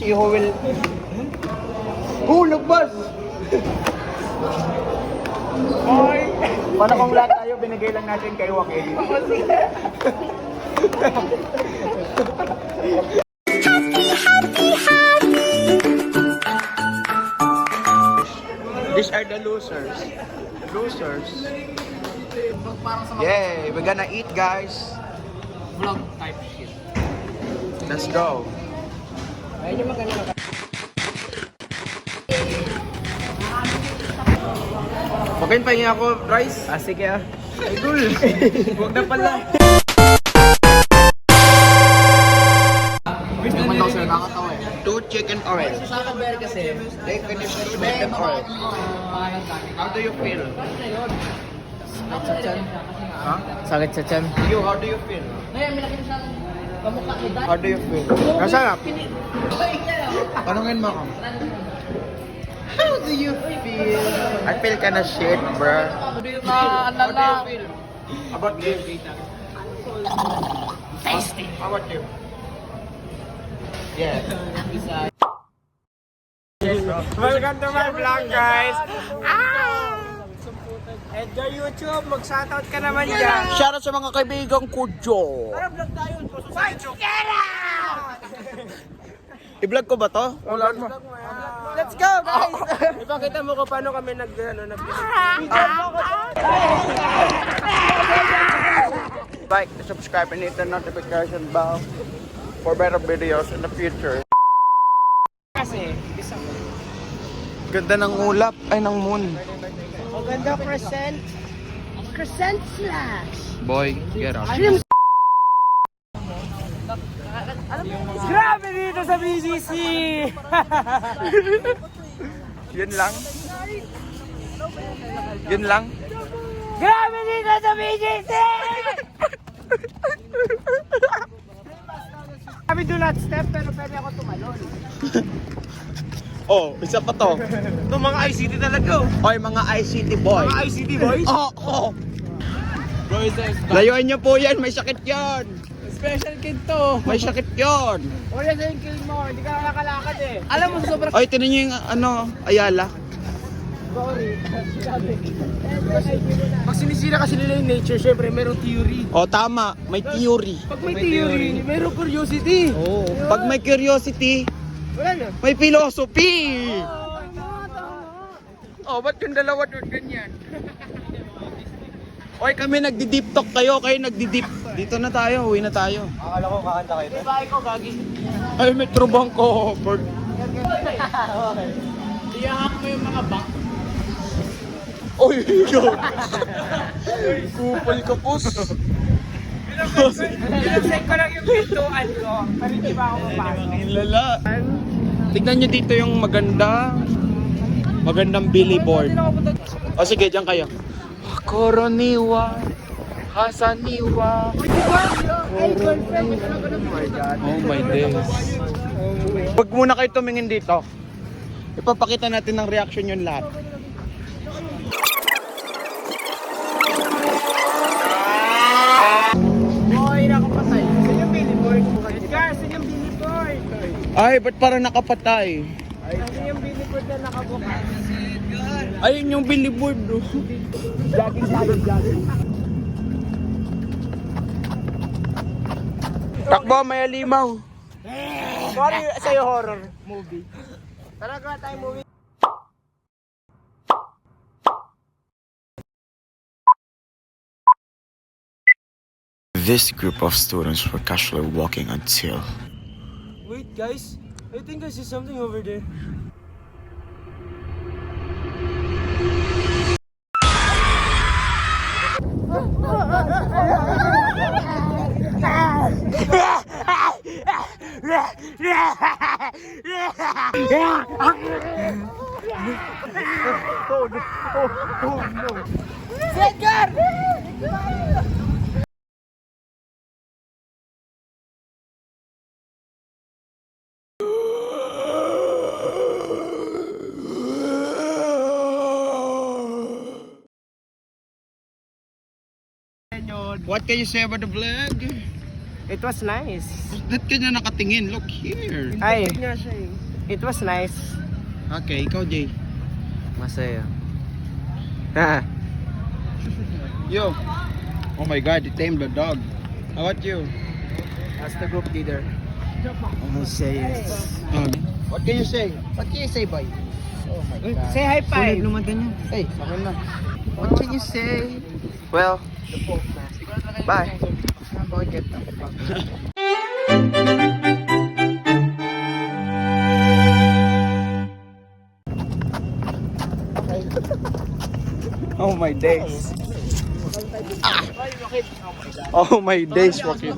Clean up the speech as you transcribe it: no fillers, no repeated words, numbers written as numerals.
see who will... Nagbas! Boy! Paano kung lahat tayo binigay lang natin kay Joaquin? These are the losers. Losers. Yay! We're gonna eat, guys. Vlog type shit. Let's go. Ayun yung maganda. Okay, pahingi ako, rice. Sige ah. Idol. Huwag na pala. Gusto naman daw sir, nakakatawa eh. 2 chicken oil. Sa kaber kasi, They finish 2 chicken oil. How do you feel? sakit sa tiyan. Huh? Sakit sa tiyan. You, how do you feel? Ngayon, may laki sa kamukha kita. How do you feel? Masarap. Tanungin mo ako. How do you feel? I feel kinda shit, bruh. Na, alala. How about you? Tasty. How about you? Yeah. Welcome to my vlog, guys! Enjoy YouTube! Mag-shoutout ka naman dyan! Shoutout sa mga kaibigan ko, Jo. Tara, vlog tayo! I-vlog ko ba to? Wala mo. Let's go, guys! Ipakita mo ko paano kami Like, subscribe, and hit the notification bell for better videos in the future. Kasi, Ganda ng ulap, ay ng moon. maganda crescent. Crescent slash! Boy, get up. Grabe dito sa BGC! Yun lang? Yun lang? Grabe dito sa BGC! Sabi do not step pero pwede ako tumalon. Oh, isa pa to. Itong mga ICT talaga oh. Oy, mga ICT boy. Mga ICT boys? Oh, oh. Layuan niyo po yan, may sakit yan. Special kid to. May sakit yan. Wala sa yung kill mo, hindi ka nakakalakad eh. Alam mo, sobrang Oy, tinan niyo yung Ayala. sorry. Pag sinisira kasi nila yung nature, syempre merong theory. Oh, tama, may theory. Pag may theory, merong curiosity. Oh. Pag may curiosity, Wala na. may philosophy. Oh, ba't yung dalawa doon ganyan? Oy, kami nagdi-deep talk kayo nagdi-deep. Dito na tayo, uwi na tayo. Akala ko kakanta kayo. Bahay ko, gagi. Ay, may trubang ko. Iyahak mo yung mga bank. Oy, yun. Kupal ka, pus. Pinag-check ko lang yung pintuan ko. Pero hindi ba ako mapasok? Lala. Tignan nyo dito yung magandang billboard. O sige, dyan kayo. Koroniwa, Hasaniwa. Oh my days. Huwag muna kayo tumingin dito. Ipapakita natin ng reaction yun lahat. Boy, nakapatay. Saan yung billboard? Edgar, saan yung billboard? Ay, ba't parang nakapatay? Saan yung billboard na nakabukas? Ayun yung billboard. Oh. Jogging tayo, jogging. Takbo, may alimaw. Sorry sa'yo horror movie. Tara, gawa tayo movie. This group of students were casually walking until Wait, guys. I think I see something over there. What can you say about the vlog? It was nice. Ba't ka na nakatingin? Look here. Ay, it was nice. Okay, ikaw Jay. Masaya. Yo. Oh my god, it tamed the dog. How about you? As the group leader. Say What can you say? What can you say, boy? Oh my god. Say high five. Hey, okay na. What can you say? Well, bye. Oh my days. Oh my days, Joaquin.